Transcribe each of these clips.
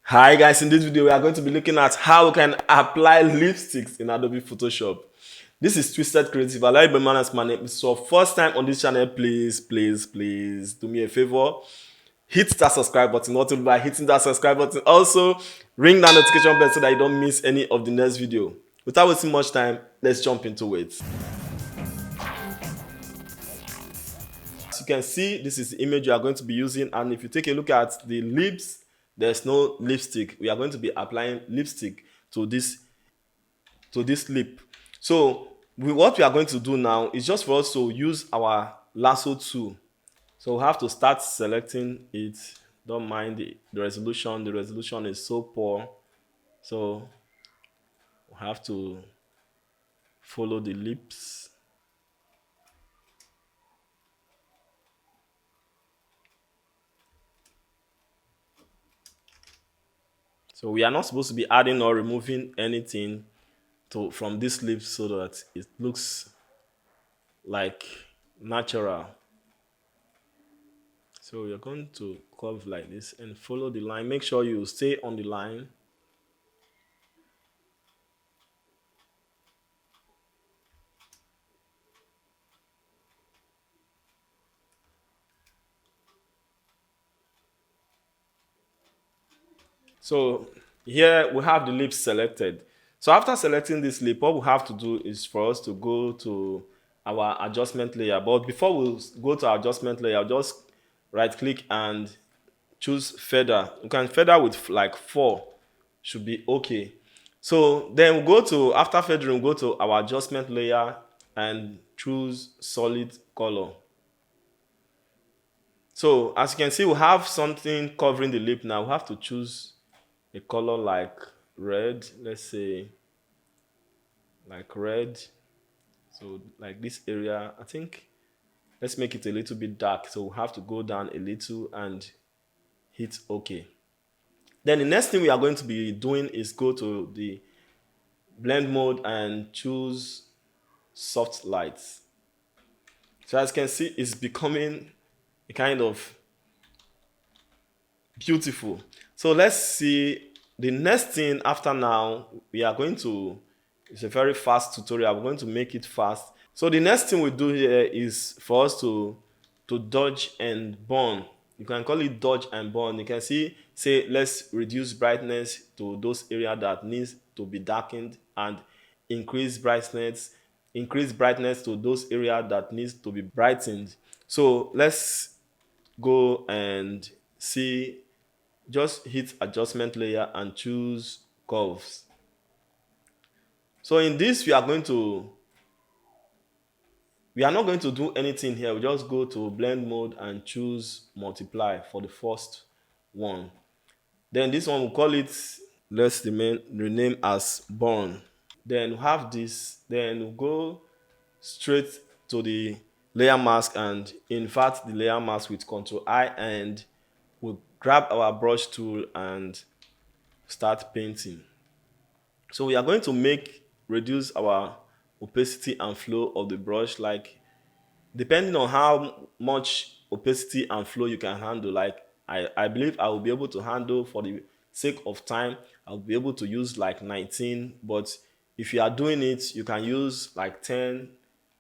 Hi guys, in this video we are going to be looking at how we can apply lipsticks in Adobe Photoshop. This is Twisted Creative. I like my as my name. So first time on this channel, please do me a favor. Hit that subscribe button, not only by hitting that subscribe button, also ring that notification bell so that you don't miss any of the next video. Without wasting much time, let's jump into it. As you can see, this is the image you are going to be using, and if you take a look at the lips, there's no lipstick. We are going to be applying lipstick to this lip. So what we are going to do now is just for us to use our lasso tool. So we have to start selecting it. Don't mind the resolution. The resolution is so poor, so we have to follow the lips. So we are not supposed to be adding or removing anything from this lips so that it looks like natural. So you're going to curve like this and follow the line. Make sure you stay on the line. So here we have the lips selected. So after selecting this lip, what we have to do is for us to go to our adjustment layer. But before we go to our adjustment layer, just right click and choose feather. You can feather with like 4, should be okay. So then we go to, after feathering, go to our adjustment layer and choose solid color. So as you can see, we have something covering the lip now. We have to choose a color like red. Let's say like red. So like this area, I think let's make it a little bit dark. So we have to go down a little and hit OK. Then the next thing we are going to be doing is go to the blend mode and choose soft lights. So as you can see, it's becoming a kind of beautiful. So let's see the next thing after now. We are going to, it's a very fast tutorial. We're going to make it fast. So the next thing we do here is for us to dodge and burn. You can call it dodge and burn. You can see, say, let's reduce brightness to those areas that needs to be darkened, and increase brightness to those areas that needs to be brightened. So let's go and see. Just hit adjustment layer and choose curves. So in this, we are not going to do anything here. We just go to blend mode and choose multiply for the first one. Then this one, we'll call it, let's rename as burn. Then we have this. Then we'll go straight to the layer mask and invert the layer mask with Ctrl I, and we'll grab our brush tool and start painting. So we are going to reduce our opacity and flow of the brush, like depending on how much opacity and flow you can handle. Like I believe I will be able to handle, for the sake of time, I'll be able to use like 19, but if you are doing it, you can use like 10,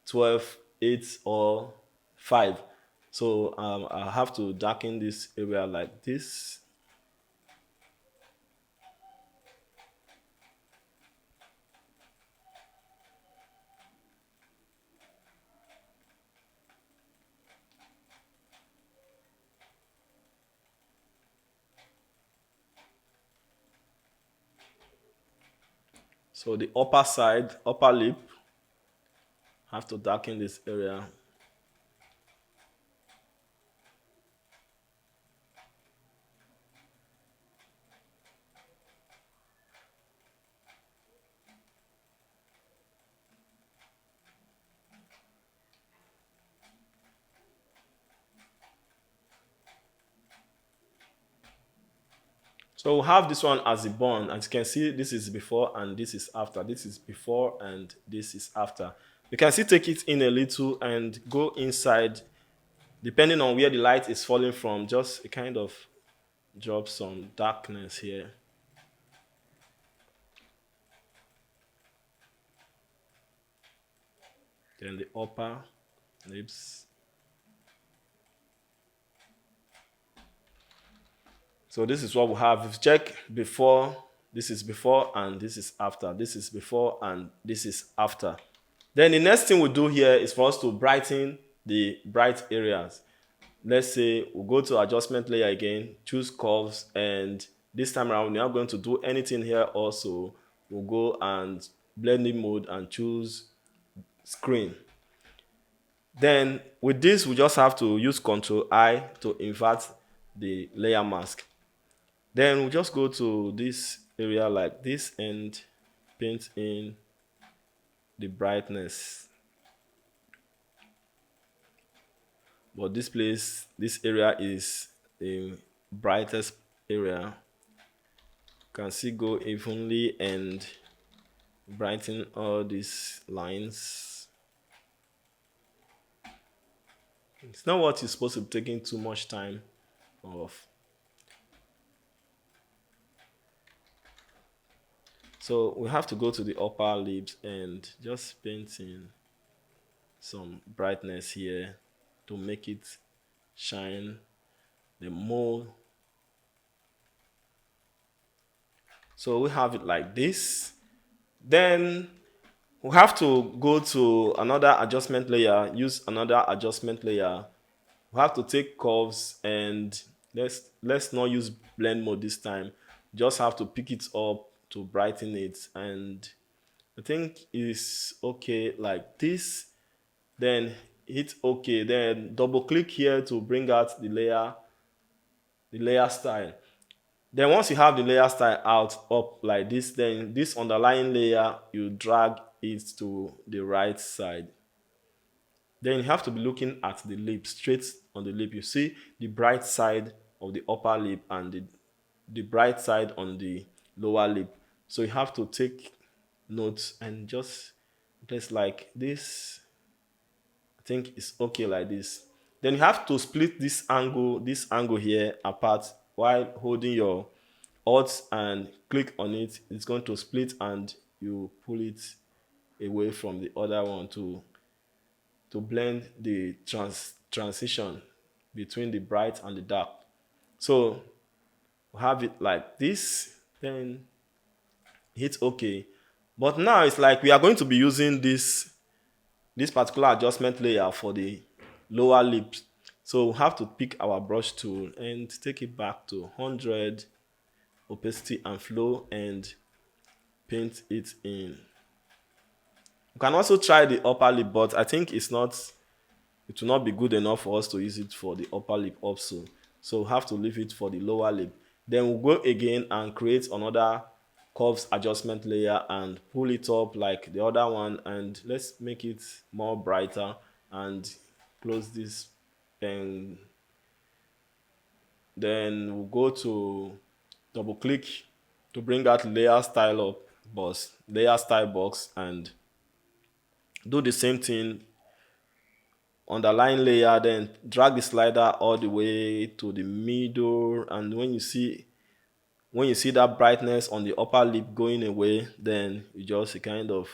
12, 8, or 5. So I have to darken this area like this. So the upper lip, have to darken this area. So we'll have this one as a bond. As you can see, this is before and this is after. This is before and this is after. You can still take it in a little and go inside, depending on where the light is falling from, just a kind of drop some darkness here. Then the upper lips. So this is what we have. If you check before, this is before and this is after. This is before and this is after. Then the next thing we do here is for us to brighten the bright areas. Let's say we'll go to adjustment layer again, choose curves, and this time around we're not going to do anything here also. We'll go and blending mode and choose screen. Then with this, we just have to use Ctrl I to invert the layer mask. Then we just go to this area like this and paint in the brightness. But this place, this area is the brightest area. You can see go evenly and brighten all these lines. It's not what is supposed to be taking too much time of. So we have to go to the upper lips and just paint in some brightness here to make it shine the more. So we have it like this. Then we have to go to another adjustment layer, use another adjustment layer. We have to take curves and let's not use blend mode this time. Just have to pick it up to brighten it, and I think it's okay like this. Then hit OK, then double click here to bring out the layer style. Then once you have the layer style out up like this, then this underlying layer you drag it to the right side. Then you have to be looking at the lip, straight on the lip. You see the bright side of the upper lip and the bright side on the lower lip. So you have to take notes and just place like this. I think it's okay like this. Then you have to split this angle here apart while holding your Alt and click on it. It's going to split and you pull it away from the other one to blend the transition between the bright and the dark. So we have it like this, then hit OK. But now it's like we are going to be using this particular adjustment layer for the lower lips. So we have to pick our brush tool and take it back to 100 opacity and flow and paint it in. You can also try the upper lip, but I think it will not be good enough for us to use it for the upper lip also. So we have to leave it for the lower lip. Then we'll go again and create another curves adjustment layer and pull it up like the other one, and let's make it more brighter and close this pen. Then we'll go to double click to bring out layer style box and do the same thing, underline layer, then drag the slider all the way to the middle, and when you see that brightness on the upper lip going away, then you just kind of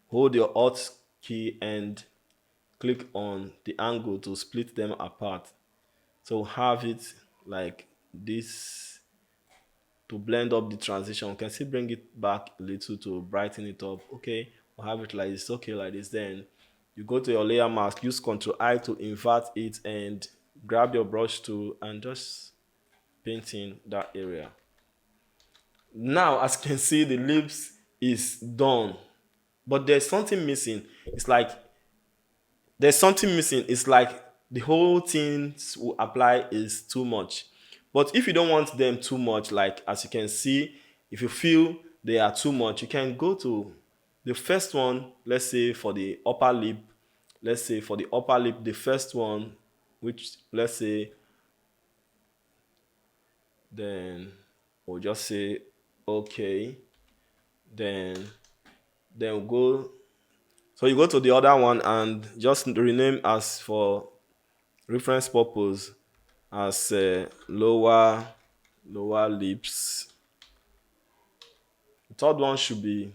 hold your Alt key and click on the angle to split them apart. So have it like this to blend up the transition. You can still bring it back a little to brighten it up. Okay, we'll have it like this. Okay, like this. Then you go to your layer mask, use Ctrl I to invert it and grab your brush tool and just paint in that area. Now, as you can see, the lips is done, but there's something missing. It's like the whole thing will apply is too much. But if you don't want them too much, like as you can see, if you feel they are too much, you can go to the first one. Let's say for the upper lip, the first one, which let's say, then we'll just say okay. Then we'll go. So you go to the other one and just rename as for reference purpose as lower lower lips. The third one should be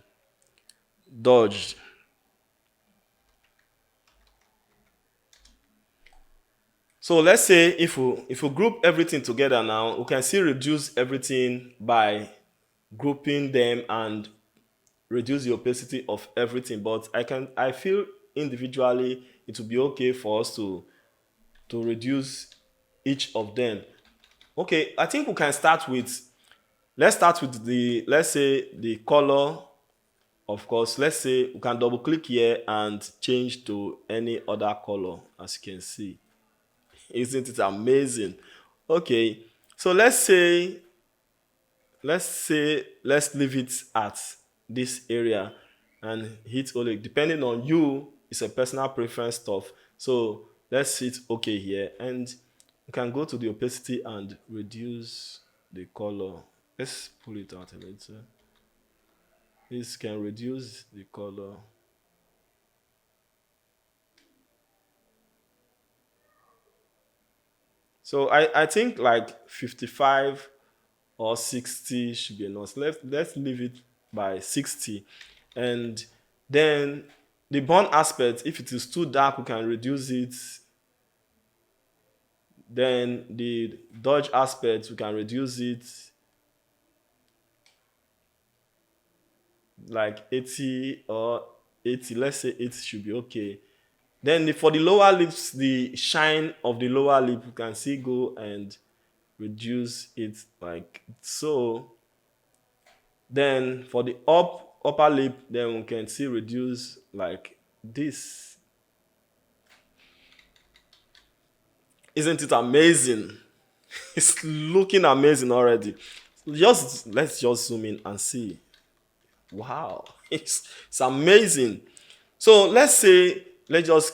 dodged. So let's say if we group everything together now, we can still reduce everything by grouping them and reduce the opacity of everything. But I feel individually it will be okay for us to reduce each of them. Okay, I think we can start with, let's start with the, let's say the color. Of course, let's say we can double click here and change to any other color. As you can see, isn't it amazing? Okay, so let's leave it at this area and hit only. Depending on you, it's a personal preference stuff. So let's hit OK here, and you can go to the opacity and reduce the color. Let's pull it out a little. This can reduce the color. So I think like 55 or 60 should be enough. Let's leave it by 60. And then the burn aspect, if it is too dark, we can reduce it. Then the dodge aspect, we can reduce it like 80 or 80. Let's say 80 should be okay. Then for the lower lips, the shine of the lower lip, you can see go and reduce it like so. Then for the upper lip, then we can see reduce like this. Isn't it amazing? It's looking amazing already. Just let's just zoom in and see. Wow, it's amazing. So let's just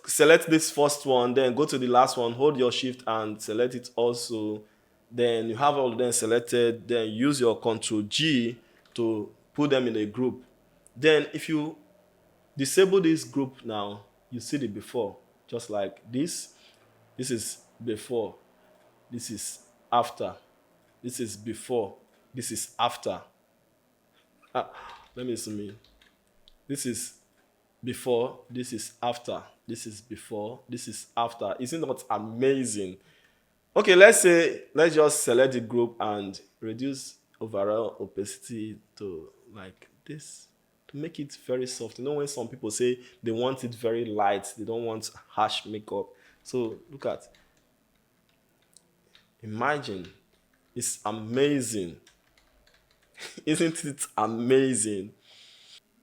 select this first one, then go to the last one, hold your shift and select it also. Then you have all of them selected, then use your Control G to put them in a group. Then if you disable this group now, you see the before, just like this. This is before, this is after, this is before, this is after. Ah, let me zoom in. This is before, this is after, this is before, this is after. Isn't that amazing? Okay, let's just select the group and reduce overall opacity to like this to make it very soft. You know, when some people say they want it very light, they don't want harsh makeup. So look at, imagine, it's amazing. Isn't it amazing?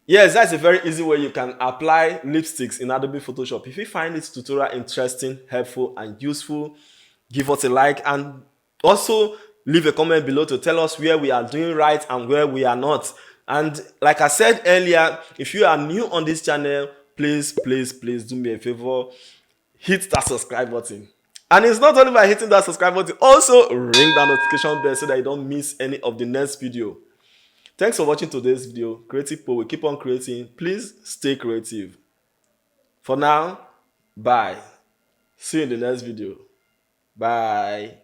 Yes, that's a very easy way you can apply lipsticks in Adobe Photoshop. If you find this tutorial interesting, helpful, and useful, give us a like and also leave a comment below to tell us where we are doing right and where we are not. And like I said earlier, if you are new on this channel, please do me a favor, hit that subscribe button. And it's not only by hitting that subscribe button, also ring that notification bell so that you don't miss any of the next video. Thanks for watching today's video. Creative Pro will keep on creating. Please stay creative. For now, bye. See you in the next video. Bye.